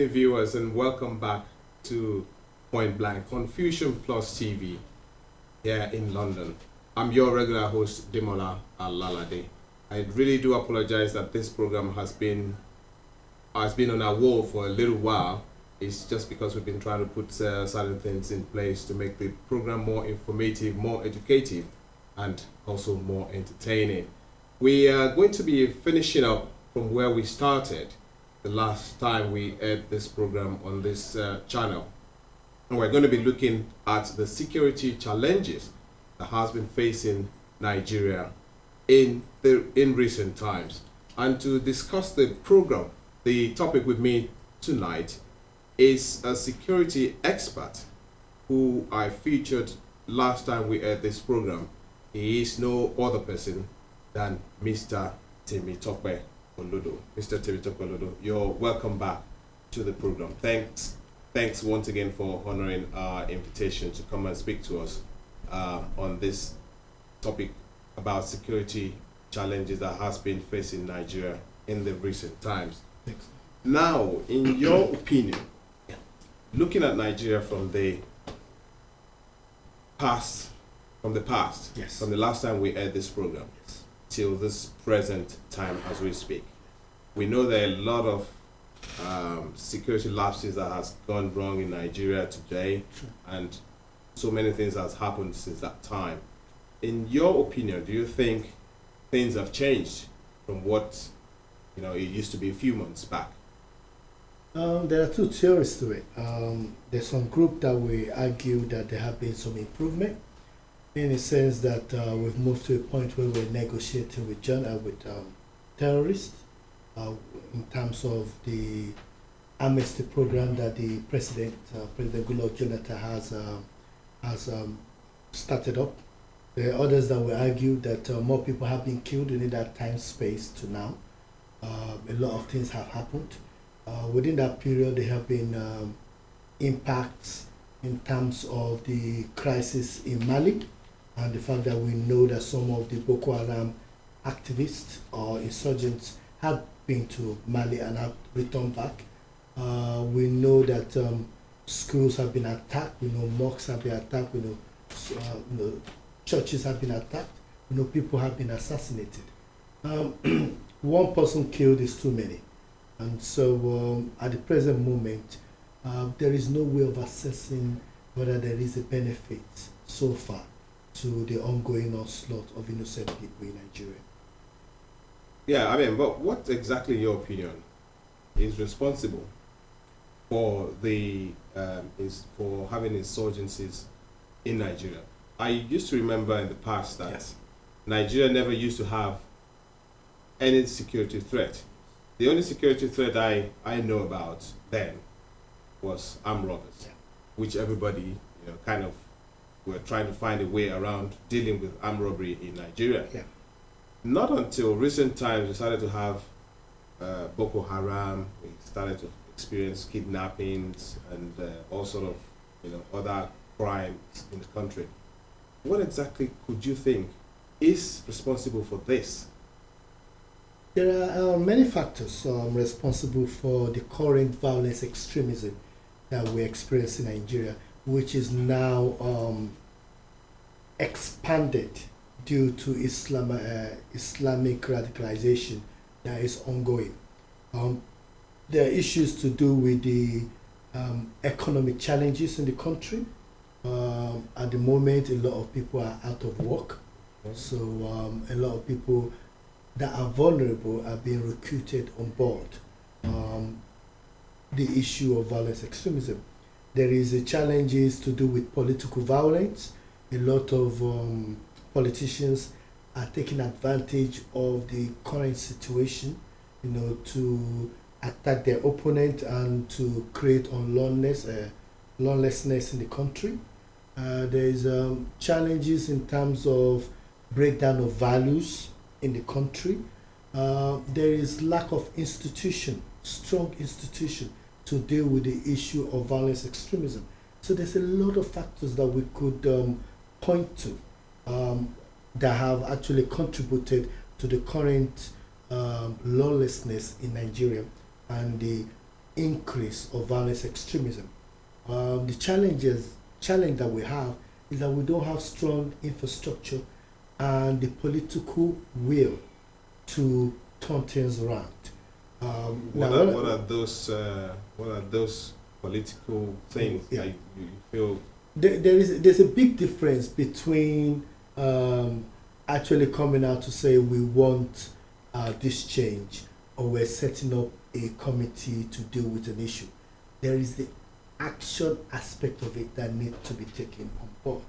evening, viewers, and welcome back to Point Blank on Fusion Plus TV here in London. I'm your regular host, Demola Alalade. I really do apologize that this program has been on our wall for a little while. It's just because we've been trying to put certain things in place to make the program more informative, more educative, and also more entertaining. We are going to be finishing up from where we started the last time we aired this program on this channel. And we're going to be looking at the security challenges that has been facing Nigeria in recent times. And to discuss the program, the topic with me tonight is a security expert who I featured last time we aired this program. He is no other person than Mr. Temitope Olodo. Mr. Temitope Olodo, you're welcome back to the program. Thanks once again for honoring our invitation to come and speak to us on this topic about security challenges that has been facing Nigeria in the recent times. Thanks. Now, in your opinion, looking at Nigeria from the past, Yes. from the last time we aired this program, Yes. till this present time as we speak, we know there are a lot of security lapses that has gone wrong in Nigeria today, Sure. and so many things has happened since that time. In your opinion, do you think things have changed from what it used to be a few months back? There are two theories to it. There's some group that will argue that there have been some improvement in the sense that we've moved to a point where we're negotiating with terrorists in terms of the amnesty program that the President Goodluck Jonathan has started up. There are others that will argue that more people have been killed in that time space to now. A lot of things have happened. Within that period, there have been impacts in terms of the crisis in Mali and the fact that we know that some of the Boko Haram activists or insurgents have been to Mali and have returned back. We know that schools have been attacked. We know mosques have been attacked. We know churches have been attacked. We know people have been assassinated. One person killed is too many. And so at the present moment, there is no way of assessing whether there is a benefit so far to the ongoing onslaught of innocent people in Nigeria. Yeah, but what exactly, in your opinion, is responsible for for having insurgencies in Nigeria? I used to remember in the past that Yes. Nigeria never used to have any security threat. The only security threat I know about then was armed robbers, Yeah. which everybody kind of were trying to find a way around dealing with armed robbery in Nigeria. Yeah. Not until recent times we started to have Boko Haram. We started to experience kidnappings and all sort of other crimes in the country. What exactly could you think is responsible for this? There are many factors responsible for the current violence extremism that we experience in Nigeria, which is now expanded due to Islamic radicalization that is ongoing. There are issues to do with the economic challenges in the country. At the moment, a lot of people are out of work. So a lot of people that are vulnerable are being recruited on board. The issue of violence extremism. There is challenges to do with political violence. A lot of politicians are taking advantage of the current situation, to attack their opponent and to create lawlessness in the country. There is challenges in terms of breakdown of values in the country. There is lack of strong institution to deal with the issue of violence extremism. So there's a lot of factors that we could point to that have actually contributed to the current lawlessness in Nigeria and the increase of violence extremism. The challenge that we have is that we don't have strong infrastructure and the political will to turn things around. What are those political things Yeah. that you feel? There's a big difference between actually coming out to say we want this change, or we're setting up a committee to deal with an issue. There is the action aspect of it that needs to be taken on board.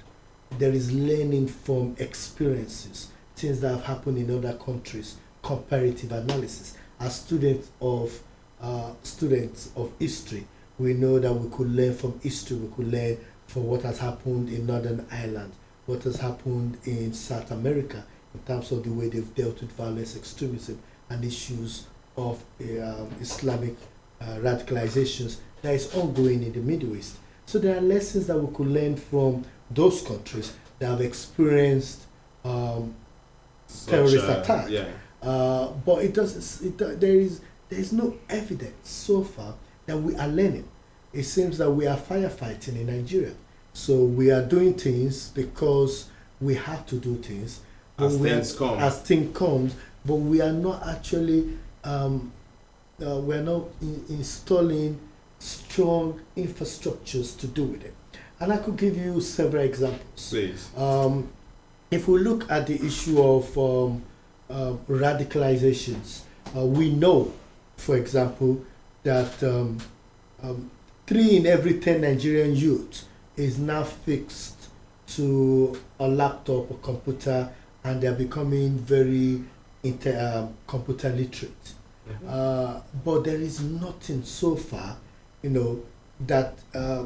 There is learning from experiences, things that have happened in other countries, comparative analysis. As students of history, we know that we could learn from history. We could learn from what has happened in Northern Ireland, what has happened in South America in terms of the way they've dealt with violence, extremism, and issues of Islamic radicalizations that is ongoing in the Middle East. So there are lessons that we could learn from those countries that have experienced terrorist attack. Yeah. But there is no evidence so far that we are learning. It seems that we are firefighting in Nigeria. So we are doing things because we have to do things. As But things come. As things comes, but we are not actually we're not installing strong infrastructures to do with it. And I could give you several examples. Please. If we look at the issue of radicalizations, we know, for example, that 3 in every 10 Nigerian youth is now fixed to a laptop or computer, and they're becoming very computer literate. But there is nothing so far, that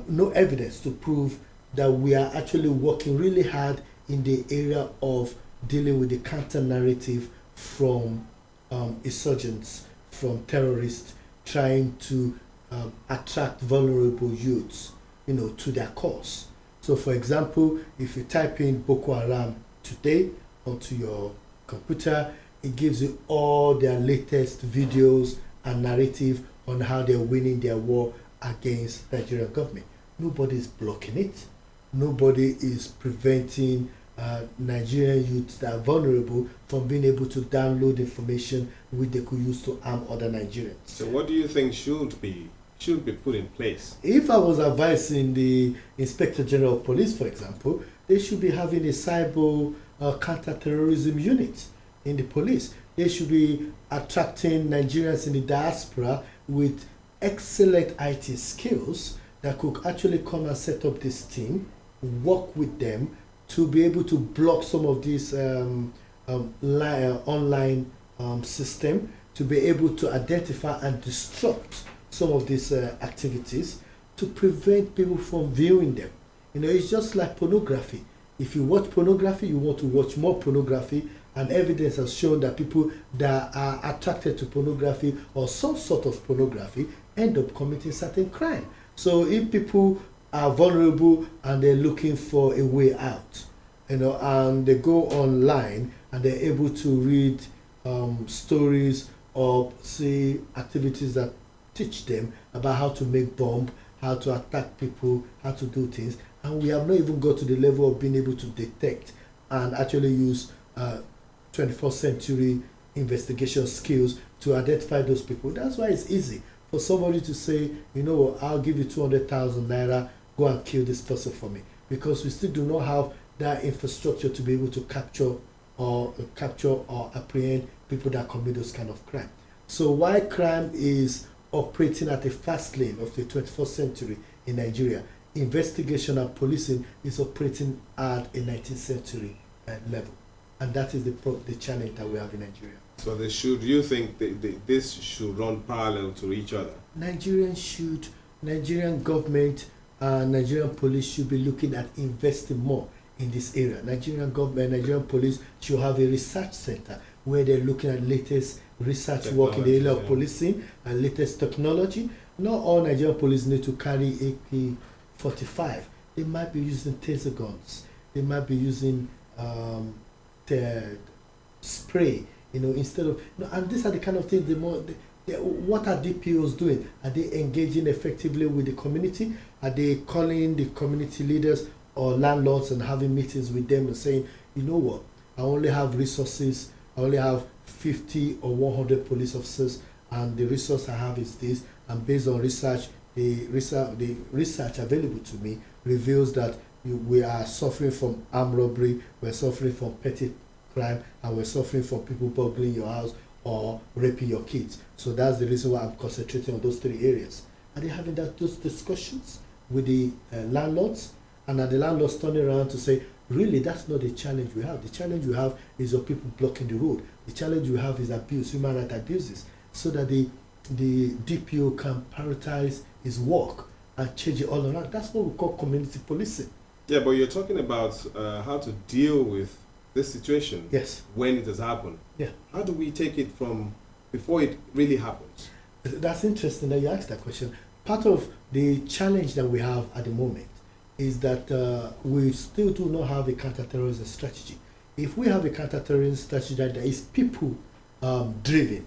no evidence to prove that we are actually working really hard in the area of dealing with the counter narrative from insurgents, from terrorists trying to attract vulnerable youths, to their cause. So, for example, if you type in Boko Haram today onto your computer, it gives you all their latest videos and narrative on how they're winning their war against the Nigerian government. Nobody is blocking it. Nobody is preventing Nigerian youths that are vulnerable from being able to download information which they could use to harm other Nigerians. So what do you think should be put in place? If I was advising the Inspector General of Police, for example, they should be having a cyber counter-terrorism unit in the police. They should be attracting Nigerians in the diaspora with excellent IT skills that could actually come and set up this team, work with them to be able to block some of these online system, to be able to identify and disrupt some of these activities, to prevent people from viewing them. It's just like pornography. If you watch pornography, you want to watch more pornography, and evidence has shown that people that are attracted to pornography or some sort of pornography end up committing certain crime. So if people are vulnerable and they're looking for a way out, and they go online and they're able to read stories or see activities that teach them about how to make bomb, how to attack people, how to do things, and we have not even got to the level of being able to detect and actually use 21st century investigation skills to identify those people. That's why it's easy for somebody to say, I'll give you 200,000 naira, go and kill this person for me, because we still do not have that infrastructure to be able to capture or apprehend people that commit those kind of crime. So while crime is operating at the fast lane of the 21st century in Nigeria, investigation and policing is operating at a 19th century level. And that is the challenge that we have in Nigeria. So you think this should run parallel to each other? Nigerian government and Nigerian police should be looking at investing more in this area. Nigerian government, Nigerian police should have a research center where they're looking at latest research work in the area of policing and latest technology. Not all Nigerian police need to carry AK-45. They might be using taser guns. They might be using spray, instead of, and these are the kind of things What are DPOs doing? Are they engaging effectively with the community? Are they calling the community leaders or landlords and having meetings with them and saying, you know what, I only have resources, I only have 50 or 100 police officers, and the resource I have is this, and based on research, the research available to me reveals that we are suffering from armed robbery, we're suffering from petty crime, and we're suffering from people burgling your house or raping your kids. So that's the reason why I'm concentrating on those three areas. Are they having those discussions with the landlords? And are the landlords turning around to say, really, that's not the challenge we have. The challenge we have is your people blocking the road. The challenge we have is abuse, human rights abuses, so that the DPO can prioritize his work and change it all around. That's what we call community policing. Yeah, but you're talking about how to deal with this situation. Yes. When it has happened. Yeah. How do we take it from before it really happens? That's interesting that you asked that question. Part of the challenge that we have at the moment is that we still do not have a counterterrorism strategy. If we have a counterterrorism strategy that is people driven,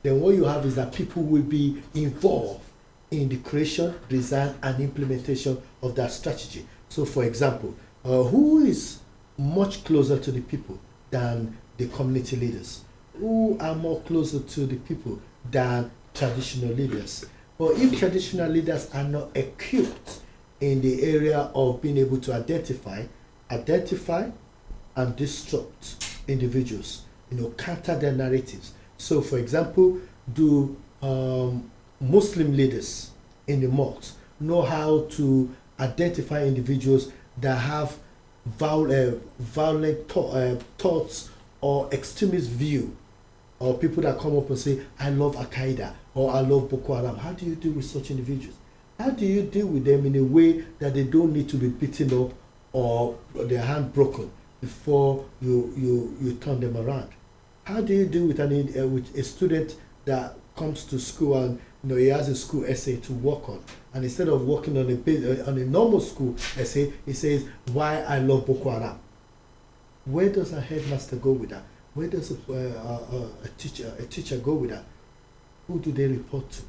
then what you have is that people will be involved in the creation, design, and implementation of that strategy. So, for example, who is much closer to the people than the community leaders? Who are more closer to the people than traditional leaders? But if traditional leaders are not equipped in the area of being able to identify and disrupt individuals, counter their narratives. So, for example, do Muslim leaders in the mosques know how to identify individuals that have violent thoughts or extremist view, or people that come up and say, I love Al-Qaeda or I love Boko Haram? How do you deal with such individuals? How do you deal with them in a way that they don't need to be beaten up or their hand broken before you turn them around? How do you deal with with a student that comes to school and he has a school essay to work on, and instead of working on a normal school essay, he says, why I love Boko Haram? Where does a headmaster go with that? Where does a teacher go with that? Who do they report to?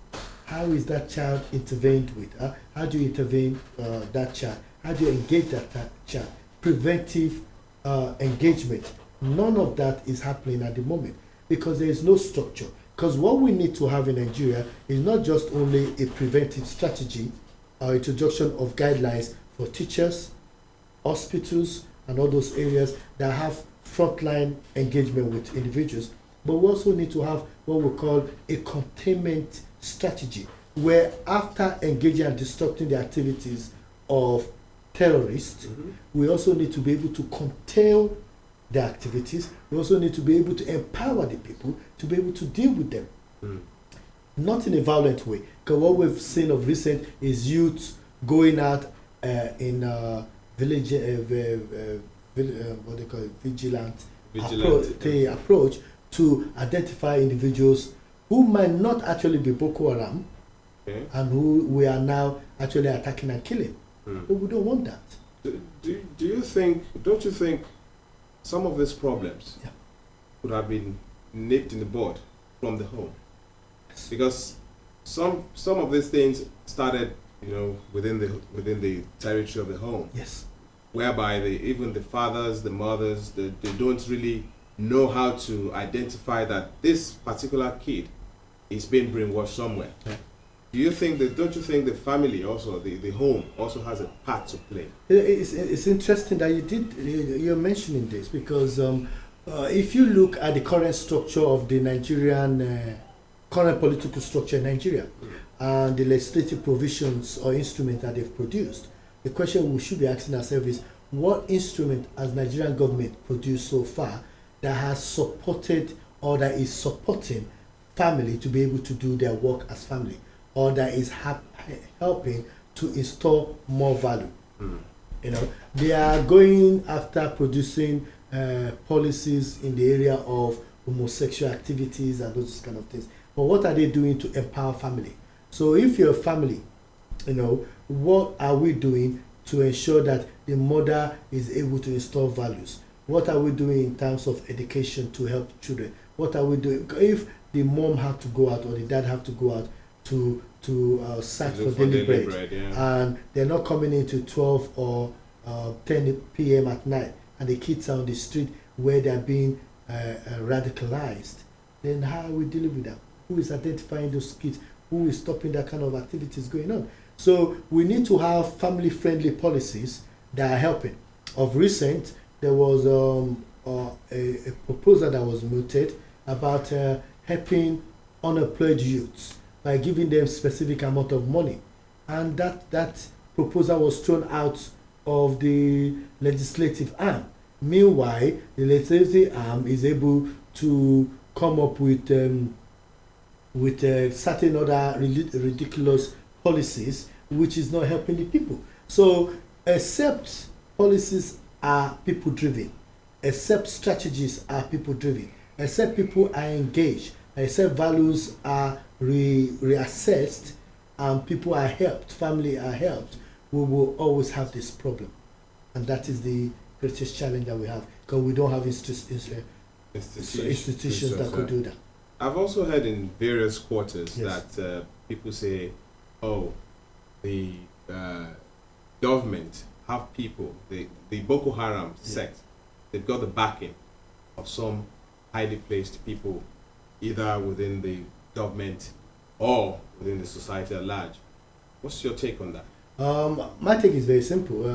How is that child intervened with? How do you intervene that child? How do you engage that child? Preventive engagement. None of that is happening at the moment because there is no structure. Because what we need to have in Nigeria is not just only a preventive strategy or introduction of guidelines for teachers, hospitals, and all those areas that have frontline engagement with individuals, but we also need to have what we call a containment strategy, where after engaging and disrupting the activities of terrorists, we also need to be able to curtail the activities. We also need to be able to empower the people to be able to deal with them. Not in a violent way, because what we've seen of recent is youth going out in village, what they call it, vigilant approach to identify individuals who might not actually be Boko Haram, and who we are now actually attacking and killing. But we don't want that. Don't you think some of these problems would have been nipped in the bud from the home? Because some of these things started, within the territory of the home. Yes. Whereby even the fathers, the mothers, they don't really know how to identify that this particular kid is being brainwashed somewhere. Yeah. Don't you think the family also, the home also has a part to play? It's interesting that you're mentioning this, because if you look at the current structure of the Nigerian, current political structure in Nigeria, and the legislative provisions or instruments that they've produced, the question we should be asking ourselves is, what instrument has Nigerian government produced so far that has supported or that is supporting family to be able to do their work as family, or that is helping to install more value? They are going after producing policies in the area of homosexual activities and those kind of things. But what are they doing to empower family? So if you're a family, what are we doing to ensure that the mother is able to install values? What are we doing in terms of education to help children? What are we doing? If the mom had to go out or the dad have to go out to search for Look daily bread, yeah. and they're not coming into 12 or 10 p.m. at night, and the kids are on the street where they're being radicalized. Then how are we dealing with that? Who is identifying those kids? Who is stopping that kind of activities going on? So we need to have family-friendly policies that are helping. Of recent, there was a proposal that was mooted about helping unemployed youths by giving them specific amount of money, and that proposal was thrown out of the legislative arm. Meanwhile, the legislative arm is able to come up with certain other ridiculous policies which is not helping the people. So, except policies are people driven, except strategies are people driven, except people are engaged, except values are reassessed and people are helped, family are helped, we will always have this problem. And that is the greatest challenge that we have, because we don't have institutions that could do that. I've also heard in various quarters Yes. that people say, oh, the government have people, the Boko Haram sect, they've got the backing of some highly placed people, either within the government or within the society at large. What's your take on that? My take is very simple.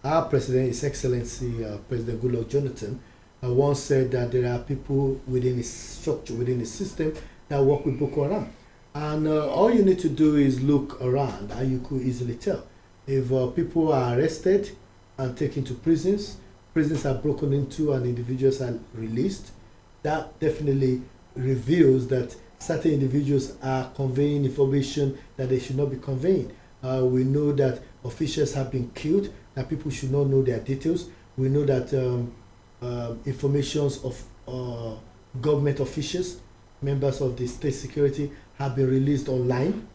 Our president, His Excellency President Goodluck Jonathan, once said that there are people within his structure, within his system, that work with Boko Haram. And all you need to do is look around, and you could easily tell. If people are arrested and taken to prisons, prisons are broken into and individuals are released, that definitely reveals that certain individuals are conveying information that they should not be conveying. We know that officials have been killed, that people should not know their details. We know that informations of government officials, members of the state security, have been released online,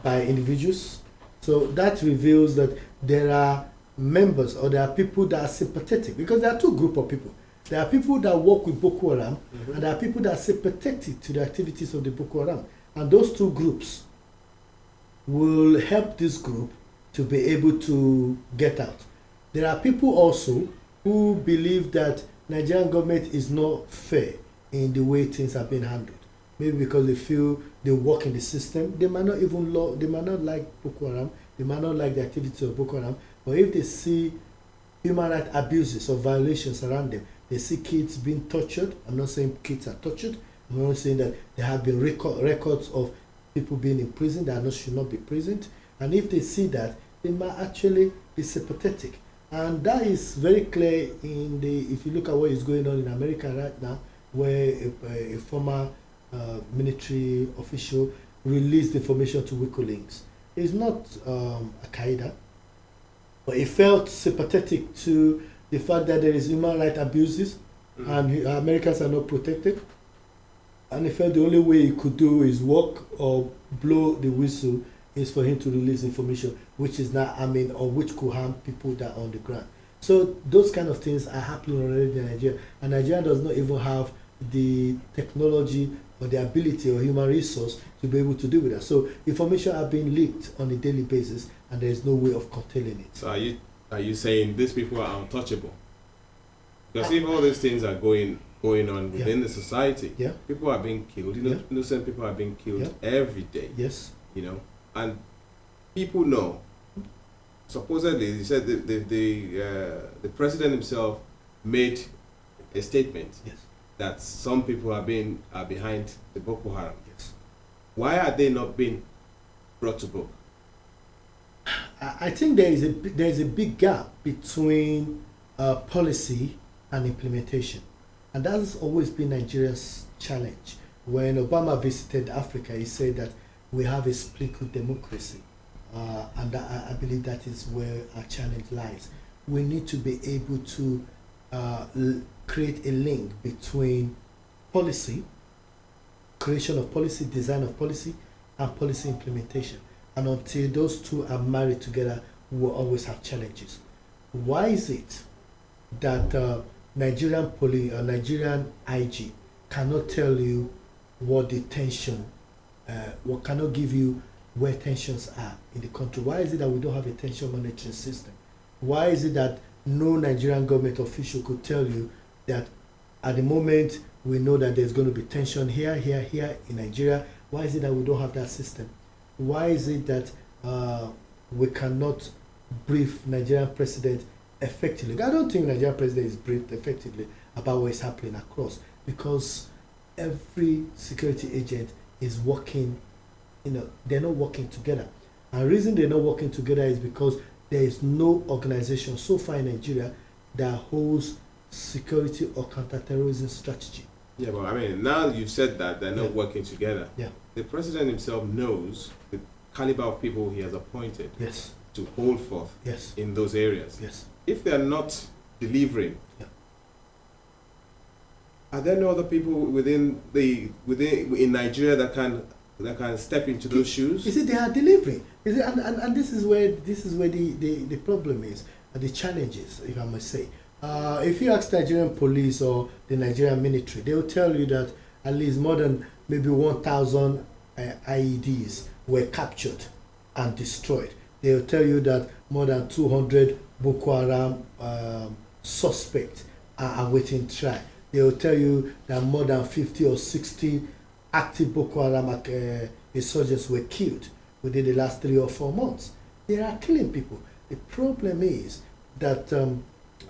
by individuals. So that reveals that there are members or there are people that are sympathetic, because there are two groups of people. There are people that work with Boko Haram, and there are people that are sympathetic to the activities of the Boko Haram. And those two groups will help this group to be able to get out. There are people also who believe that Nigerian government is not fair in the way things are being handled. Maybe because they feel they work in the system. They might not even they might not like Boko Haram, they might not like the activities of Boko Haram, but if they see human rights abuses or violations around them, they see kids being tortured. I'm not saying kids are tortured. I'm not saying that there have been records of people being in prison that should not be imprisoned. And if they see that, they might actually be sympathetic. And that is very clear if you look at what is going on in America right now, where a former military official released information to WikiLeaks. It's not Al-Qaeda, but he felt sympathetic to the fact that there is human rights abuses and Americans are not protected. And he felt the only way he could do is walk or blow the whistle is for him to release information which is not harming or which could harm people that are on the ground. So those kind of things are happening already in Nigeria, and Nigeria does not even have the technology or the ability or human resource to be able to deal with that. So information are being leaked on a daily basis, and there is no way of curtailing it. So are you saying these people are untouchable? Because if all these things are going on within the society, people are being killed. Innocent people are being killed every day. Yes. And people know. Supposedly, he said the president himself made a statement that some people are behind the Boko Haram. Yes. Why are they not being brought to book? I think there is a big gap between policy and implementation, and that has always been Nigeria's challenge. When Obama visited Africa, he said that we have a splintered democracy, and I believe that is where our challenge lies. We need to be able to create a link between policy, creation of policy, design of policy, and policy implementation. And until those two are married together, we will always have challenges. Why is it that Nigerian IG cannot tell you what the tension, what cannot give you where tensions are in the country. Why is it that we don't have a tension monitoring system? Why is it that no Nigerian government official could tell you that at the moment we know that there's going to be tension here, here, here in Nigeria? Why is it that we don't have that system? Why is it that we cannot brief Nigerian president effectively? I don't think Nigerian president is briefed effectively about what is happening across, because every security agent is working, they're not working together. And the reason they're not working together is because there is no organization so far in Nigeria that holds security or counterterrorism strategy. Yeah, but I mean, now you've said that they're not Yeah. working together. Yeah. The president himself knows the caliber of people he has appointed Yes, to hold forth yes, in those areas. yes. If they're not delivering, Yeah. are there no other people within in Nigeria that can step into those shoes? You see, they are delivering. You see, and this is where the problem is, the challenges, if I must say. If you ask Nigerian police or the Nigerian military, they will tell you that at least more than maybe 1,000 IEDs were captured and destroyed. They will tell you that more than 200 Boko Haram suspects are awaiting trial. They will tell you that more than 50 or 60 active Boko Haram insurgents were killed within the last 3 or 4 months. They are killing people. The problem is that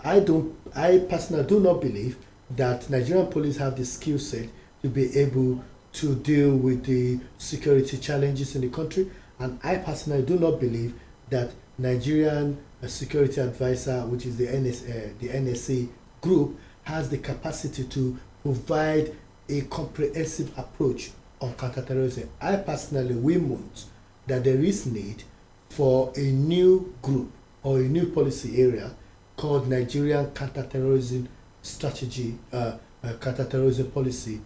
I personally do not believe that Nigerian police have the skill set to be able to deal with the security challenges in the country, and I personally do not believe that Nigerian security advisor, which is the NSA group, has the capacity to provide a comprehensive approach on counterterrorism. I personally want that there is need for a new group or a new policy area called Nigerian Counterterrorism Strategy, Counterterrorism Policy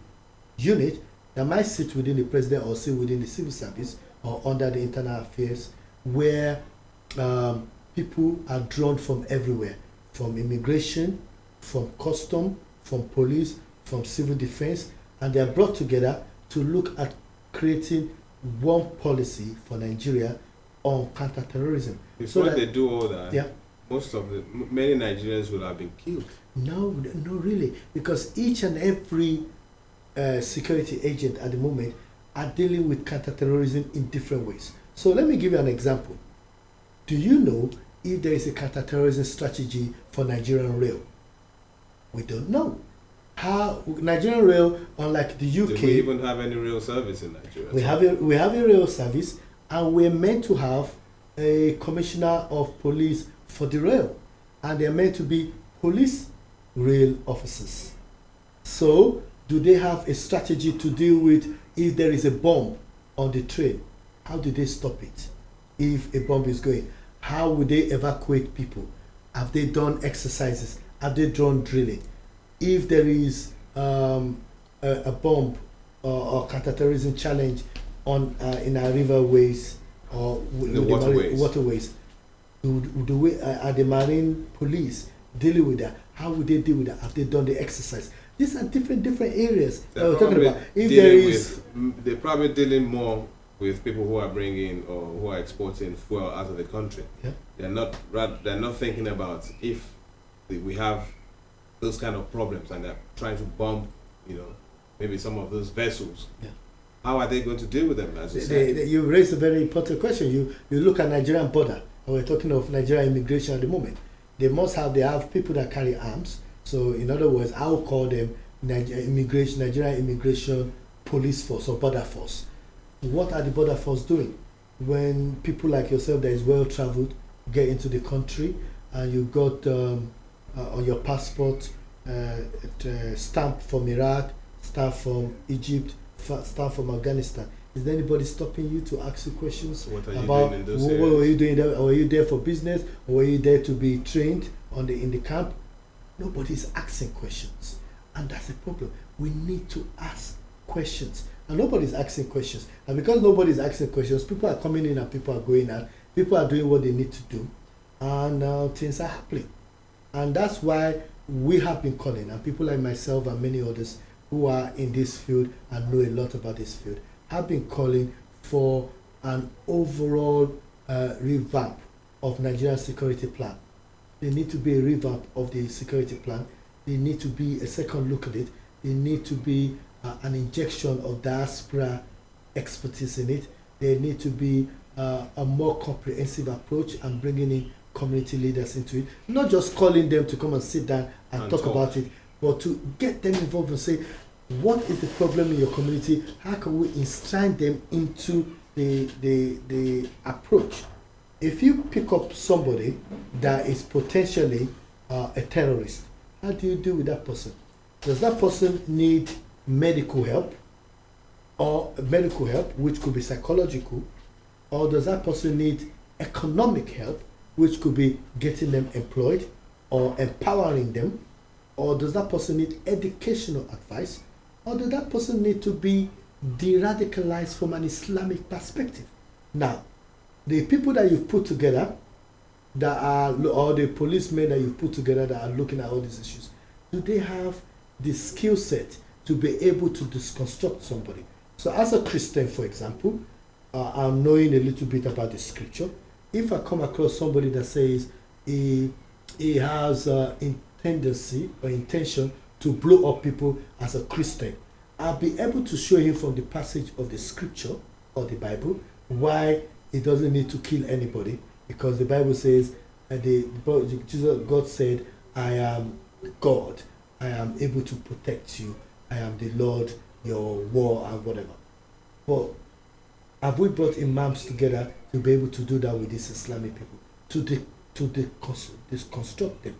Unit that might sit within the president or sit within the civil service or under the internal affairs, where people are drawn from everywhere, from immigration, from custom, from police, from civil defense, and they are brought together to look at creating one policy for Nigeria on counterterrorism. Before that- they do all that, Yeah. many Nigerians will have been killed. No, really, because each and every security agent at the moment are dealing with counterterrorism in different ways. So let me give you an example. Do you know if there is a counterterrorism strategy for Nigerian Rail? We don't know. How Nigerian Rail, unlike the Do UK, we even have any real service in Nigeria? we have a rail service, and we're meant to have a commissioner of police for the rail, and they're meant to be police rail officers. So, do they have a strategy to deal with if there is a bomb on the train? How do they stop it? If a bomb is going, how would they evacuate people? Have they done exercises? Have they done drilling? If there is a bomb or counterterrorism challenge on in our riverways or The waterways, do we are the marine police dealing with that? How would they deal with that? Have they done the exercise? These are different areas that we're talking about. If there is, they're probably dealing more with people who are bringing or who are exporting fuel out of the country. Yeah. They're not thinking about if we have those kind of problems and they're trying to bomb, maybe some of those vessels. Yeah. How are they going to deal with them? As you said, you raised a very important question. You look at Nigerian border, and we're talking of Nigerian immigration at the moment. They have people that carry arms. So in other words, I will call them Nigerian Immigration Police Force or Border Force. What are the Border Force doing? When people like yourself that is well traveled get into the country and you got on your passport stamp from Iraq, stamp from Egypt, stamp from Afghanistan, is there anybody stopping you to ask you questions what are you about doing in those what areas? were you doing there? Or were you there for business, or were you there to be trained in the camp? Nobody's asking questions, and that's the problem. We need to ask questions, and nobody's asking questions. And because nobody's asking questions, people are coming in and people are going out. People are doing what they need to do, and things are happening. And that's why we have been calling, and people like myself and many others, who are in this field and know a lot about this field have been calling for an overall revamp of Nigeria's security plan. There need to be a revamp of the security plan. There need to be a second look at it. There need to be an injection of diaspora expertise in it. There need to be a more comprehensive approach and bringing in community leaders into it. Not just calling them to come and sit down and talk about it, but to get them involved and say, what is the problem in your community? How can we enshrine them into the approach? If you pick up somebody that is potentially a terrorist, how do you deal with that person? Does that person need medical help, which could be psychological, or does that person need economic help, which could be getting them employed or empowering them, or does that person need educational advice, or does that person need to be de-radicalized from an Islamic perspective? Now, the people that you've put together or the policemen that you've put together that are looking at all these issues, do they have the skill set to be able to deconstruct somebody? So as a Christian, for example, I'm knowing a little bit about the scripture. If I come across somebody that says he has tendency or intention to blow up people as a Christian, I'll be able to show him from the passage of the scripture or the Bible why he doesn't need to kill anybody, because the Bible says, God said, I am God, I am able to protect you, I am the Lord, your war and whatever. But have we brought imams together to be able to do that with these Islamic people, to deconstruct them,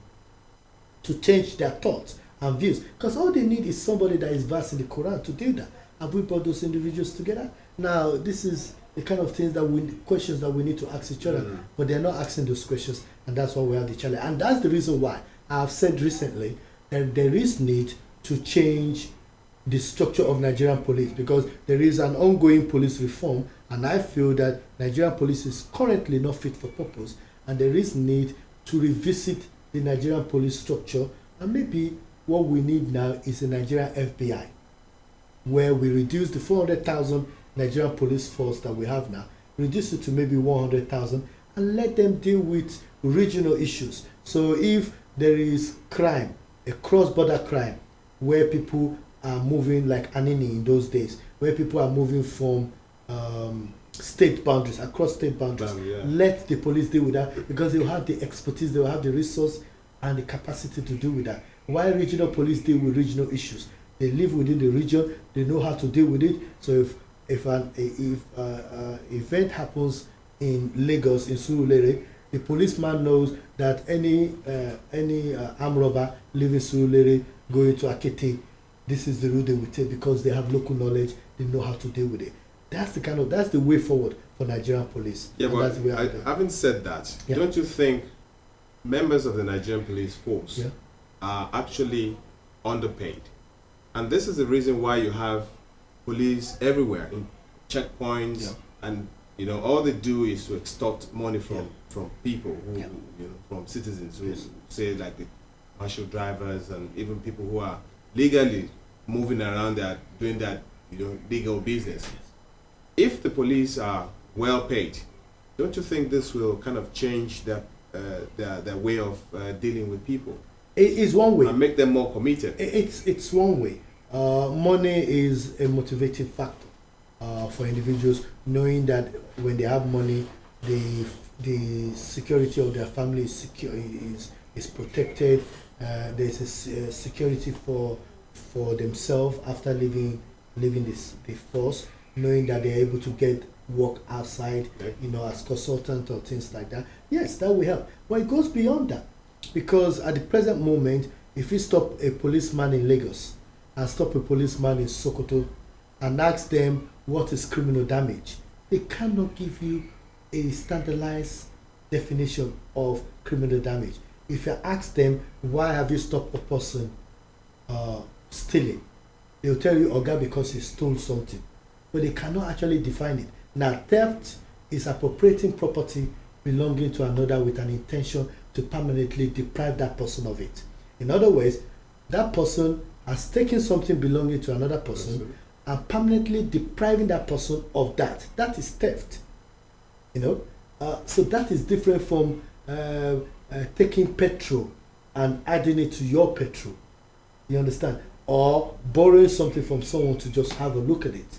to change their thoughts and views? Because all they need is somebody that is versed in the Quran to do that. Have we brought those individuals together? Now, this is the kind of things questions that we need to ask each other, but they're not asking those questions, and that's why we have the challenge. And that's the reason why I have said recently that there is need to change the structure of Nigerian police, because there is an ongoing police reform, and I feel that Nigerian police is currently not fit for purpose, and there is need to revisit the Nigerian police structure. And maybe what we need now is a Nigerian FBI, where we reduce the 400,000 Nigerian police force that we have now, reduce it to maybe 100,000, and let them deal with regional issues. So if there is crime, a cross-border crime, where people are moving like Anini in those days, where people are moving from state boundaries, across state boundaries, let the police deal with that, because they will have the expertise, they will have the resource and the capacity to deal with that. Why regional police deal with regional issues? They live within the region, they know how to deal with it. So if an event happens in Lagos, in Surulere, the policeman knows that any armed robber leaving Surulere going to Akete, this is the route they will take, because they have local knowledge, they know how to deal with it. That's the way forward for Nigerian police. Yeah, but having said that, don't you think members of the Nigerian police force are actually underpaid? And this is the reason why you have police everywhere in checkpoints, and all they do is to extort money from people who from citizens who say, like the commercial drivers and even people who are legally moving around there doing that legal business. If the police are well paid, don't you think this will kind of change their way of dealing with people? It is one way. And make them more committed. It's one way. Money is a motivating factor for individuals, knowing that when they have money, the security of their family is secure, is protected. There's a security for themselves after leaving the force, knowing that they're able to get work outside, as consultant or things like that. Yes, that will help. But it goes beyond that, because at the present moment, if you stop a policeman in Lagos and stop a policeman in Sokoto and ask them what is criminal damage, they cannot give you a standardized definition of criminal damage. If you ask them, why have you stopped a person stealing, they'll tell you, Oga, because he stole something. But they cannot actually define it. Now, theft is appropriating property belonging to another with an intention to permanently deprive that person of it. In other words, that person as taking something belonging to another person and permanently depriving that person of that. That is theft. You know, so that is different from taking petrol and adding it to your petrol. You understand? Or borrowing something from someone to just have a look at it.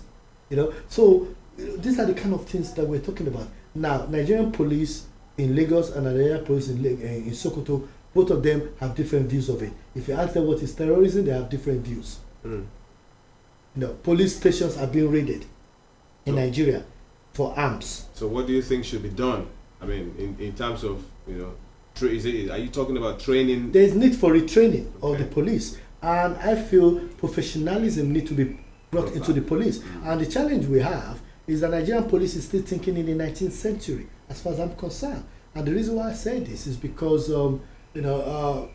You know, so these are the kind of things that we're talking about. Now, Nigerian police in Lagos and Nigerian police in Sokoto, both of them have different views of it. If you ask them what is terrorism, they have different views. You know, police stations are being raided in Nigeria for arms. So what do you think should be done? I mean, in terms of, you know, are you talking about training? There is need for retraining of the police, and I feel professionalism need to be brought into the police. And the challenge we have is that Nigerian police is still thinking in the 19th century, as far as I'm concerned. And the reason why I say this is because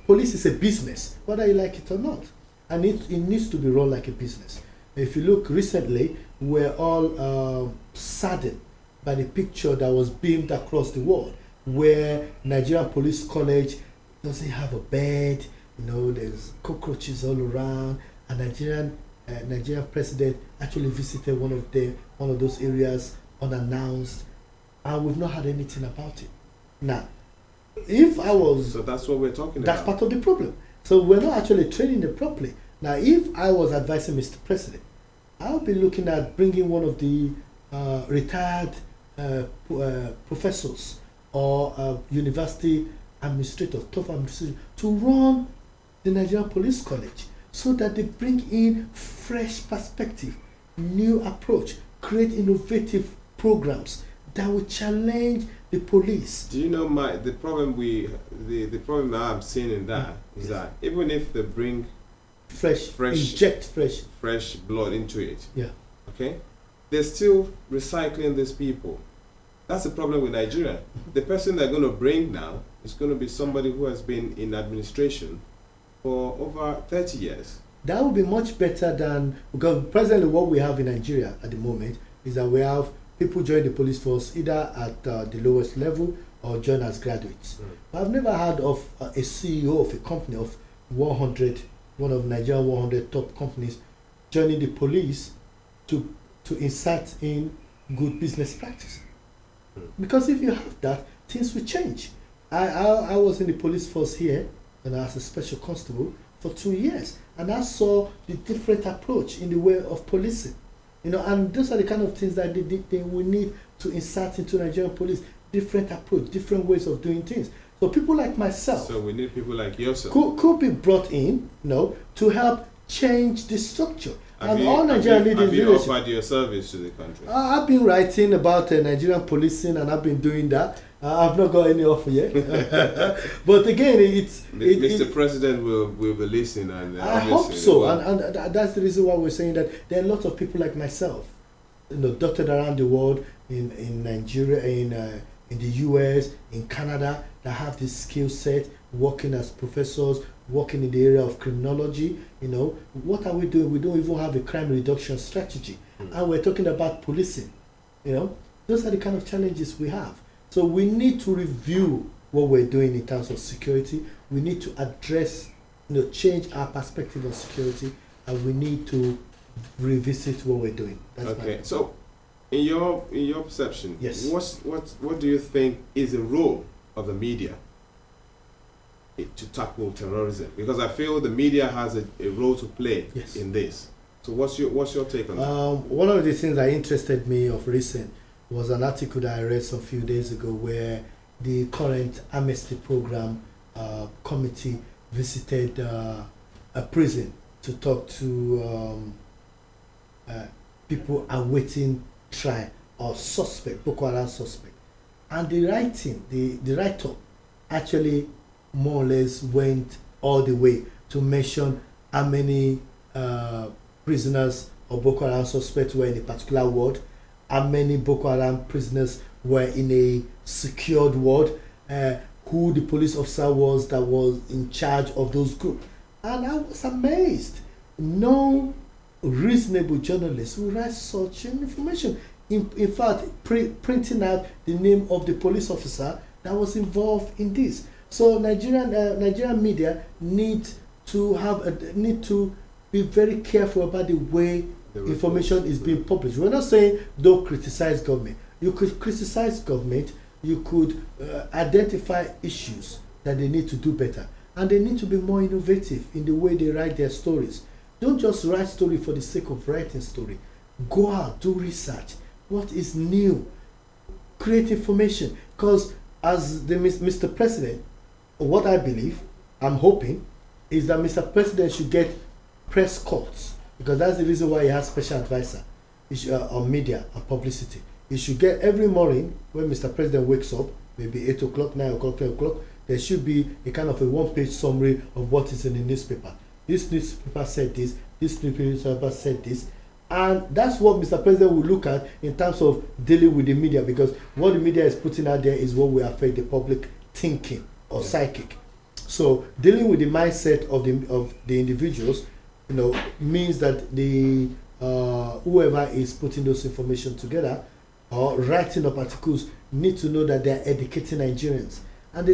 police is a business, whether you like it or not, and it needs to be run like a business. If you look recently, we're all saddened by the picture that was beamed across the world, where Nigerian Police College doesn't have a bed. You know, there's cockroaches all around. And Nigerian president actually visited one of those areas unannounced, and we've not had anything about it. Now, if I was, so that's what we're talking that's about. part of the problem. So we're not actually training them properly. Now, if I was advising Mr. President, I would be looking at bringing one of the retired professors or university administrators, top administrators, to run the Nigerian Police College, so that they bring in fresh perspective, new approach, create innovative programs that will challenge the police. Do you know the problem the problem that I'm seeing in that is that even if they bring inject fresh blood into it, okay, they're still recycling these people. That's the problem with Nigeria. The person they're going to bring now is going to be somebody who has been in administration for over 30 years. That would be much better than, because presently what we have in Nigeria at the moment is that we have people join the police force either at the lowest level or join as graduates. I've never heard of a CEO of a company of 100, one of Nigerian 100 top companies, joining the police to insert in good business practice. Because if you have that, things will change. I was in the police force here, and I was a special constable for 2 years, and I saw the different approach in the way of policing. You know, and those are the kind of things that they will need to insert into Nigerian police. Different approach, different ways of doing things. So people like myself. So we need people like yourself. Could be brought in, you know, to help change the structure. Have you offered your service to the country? I've been writing about Nigerian policing, and I've been doing that. I've not got any offer yet. But again, Mr. President will be listening, and I hope so. And that's the reason why we're saying that there are lots of people like myself, you know, dotted around the world, in Nigeria, in the US, in Canada, that have this skill set, working as professors, working in the area of criminology. You know, what are we doing? We don't even have a crime reduction strategy, and we're talking about policing. You know, those are the kind of challenges we have. So we need to review what we're doing in terms of security. We need to address, you know, change our perspective on security, and we need to revisit what we're doing. That's okay. So, in your perception, yes, what do you think is the role of the media to tackle terrorism? Because I feel the media has a role to play in this. So what's your take on that? One of the things that interested me of recent was an article that I read some few days ago, where the current amnesty program committee visited a prison to talk to people awaiting trial or suspect, Boko Haram suspect. And the write-up actually more or less went all the way to mention how many prisoners or Boko Haram suspects were in a particular ward, how many Boko Haram prisoners were in a secured ward, who the police officer was that was in charge of those groups. And I was amazed. No reasonable journalist will write such information. In fact, printing out the name of the police officer that was involved in this. So Nigerian media need to be very careful about the way The information reports. is being published. We're not saying don't criticize government. You could criticize government. You could identify issues that they need to do better, and they need to be more innovative in the way they write their stories. Don't just write story for the sake of writing story. Go out, do research. What is new? Create information. Because as the Mr. President, what I believe, I'm hoping, is that Mr. President should get press calls, because that's the reason why he has special advisor on media and publicity. He should get every morning when Mr. President wakes up, maybe 8 o'clock, 9 o'clock, 10 o'clock, there should be a kind of a one-page summary of what is in the newspaper. This newspaper said this newspaper said this, and that's what Mr. President will look at in terms of dealing with the media, because what the media is putting out there is what will affect the public thinking or psychic. So dealing with the mindset of the individuals, means that the whoever is putting those information together or writing up articles need to know that they are educating Nigerians, and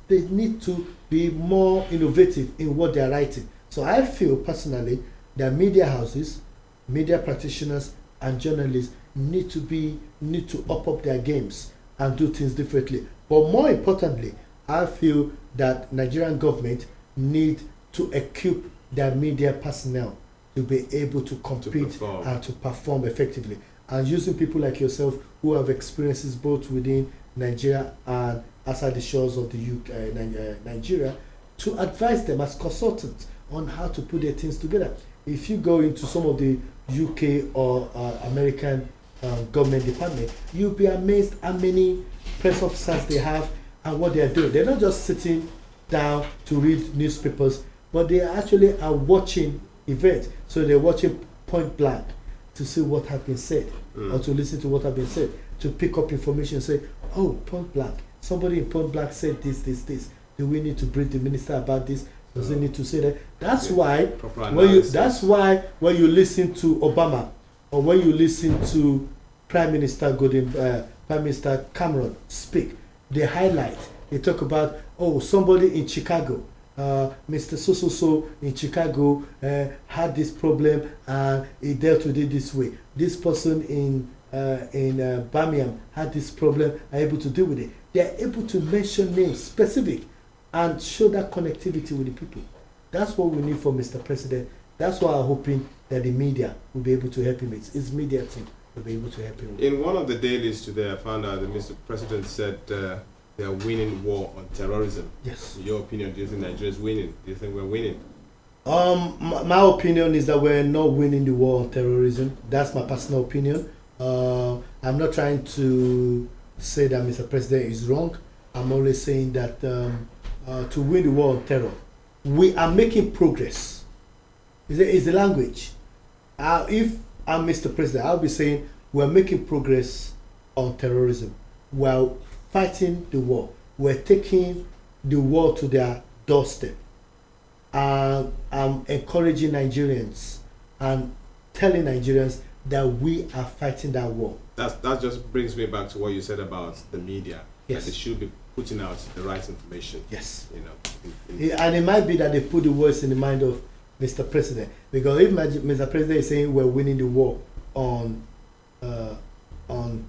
they need to be more innovative in what they are writing. So I feel personally that media houses, media practitioners, and journalists need to up their games and do things differently. But more importantly, I feel that Nigerian government need to equip their media personnel to be able to compete and to perform effectively. And using people like yourself who have experiences both within Nigeria and outside the shores of the UK, Nigeria, to advise them as consultants on how to put their things together. If you go into some of the UK or American government department, you'll be amazed how many press officers they have and what they are doing. They're not just sitting down to read newspapers, but they actually are watching events. So they're watching point blank to see what has been said, or to listen to what has been said, to pick up information and say, oh, point blank, somebody in point blank said this. Do we need to brief the minister about this? Does he need to say that? That's why when you listen to Obama, or when you listen to Prime Minister Cameron speak, they highlight, they talk about, oh, somebody in Chicago, Mr. So in Chicago had this problem and he dealt with it this way. This person in Birmingham had this problem, are able to deal with it. They are able to mention names specific and show that connectivity with the people. That's what we need from Mr. President. That's why I'm hoping that the media will be able to help him. It's media team will be able to help him. In one of the dailies today, I found out that Mr. President said they are winning war on terrorism. Yes. In your opinion, do you think Nigeria is winning? Do you think we're winning? My opinion is that we're not winning the war on terrorism. That's my personal opinion. I'm not trying to say that Mr. President is wrong. I'm only saying that to win the war on terror, we are making progress. It's the language. If I'm Mr. President, I'll be saying we're making progress on terrorism. We're fighting the war. We're taking the war to their doorstep. I'm encouraging Nigerians and telling Nigerians that we are fighting that war. That just brings me back to what you said about the media. Yes. That they should be putting out the right information. Yes. And it might be that they put the words in the mind of Mr. President, because if Mr. President is saying we're winning the war on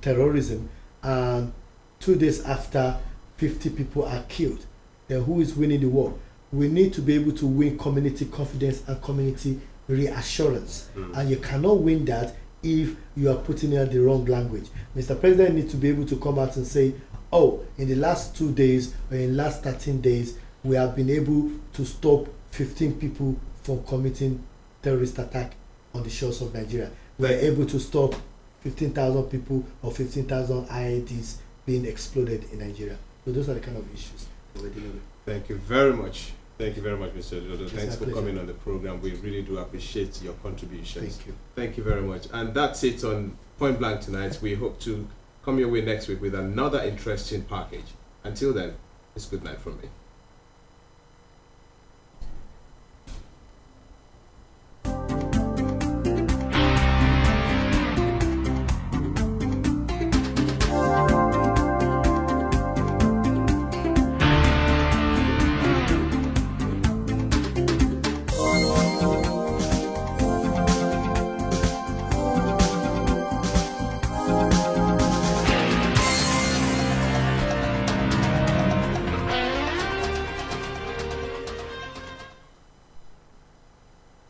terrorism, and 2 days after 50 people are killed, then who is winning the war? We need to be able to win community confidence and community reassurance, and you cannot win that if you are putting in the wrong language. Mr. President needs to be able to come out and say, oh, in the last 2 days or in the last 13 days, we have been able to stop 15 people from committing terrorist attack on the shores of Nigeria. We are able to stop 15,000 people or 15,000 IEDs being exploded in Nigeria. So those are the kind of issues that we're dealing with. Thank you very much. Thank you very much, Mr. Dodo. It's Thanks my for pleasure. coming on the program. We really do appreciate your contributions. Thank you. Thank you very much. And that's it on Point Blank tonight. We hope to come your way next week with another interesting package. Until then, it's good night from me.